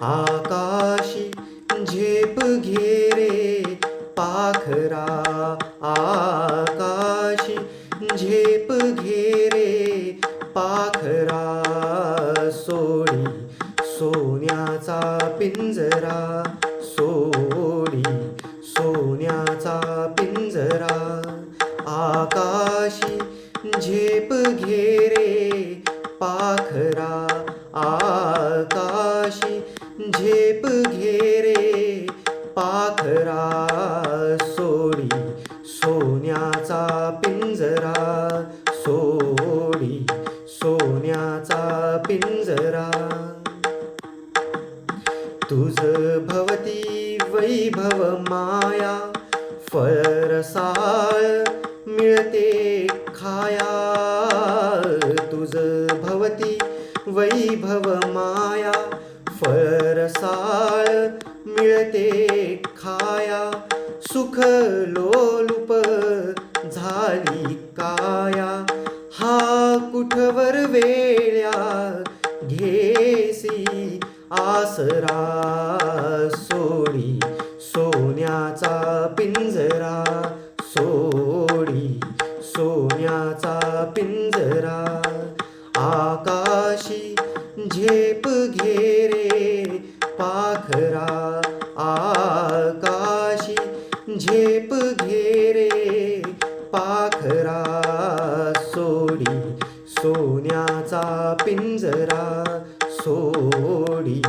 आकाशी झेप घेरे पाखरा, आकाशी झेप घेरे पाखरा, सोडी सोन्याचा पिंजरा, सोडी सोन्याचा पिंजरा. आकाशी झेप घेरे पाखरा, आकाशी झेप घेरे पाखरा, सोडी सोन्याचा पिंजरा, सोडी सोन्याचा पिंजरा. तुझ भवती वैभव माया, फळरसाळ मिळते खाया. तुझ भवती वैभव माया, फळरसाळ मिळते खाया. सुख लोलुप झाली काया, हा कुठवर वेळ्या घेसी आसरा, सोडी सोन्याचा पिंजरा, सोडी सोन्याचा पिंजरा. आकाशी झेप घेरे पाखरा, आकाशी झेप घेरे पाखरा, सोडी सोन्याचा पिंजरा, सोडी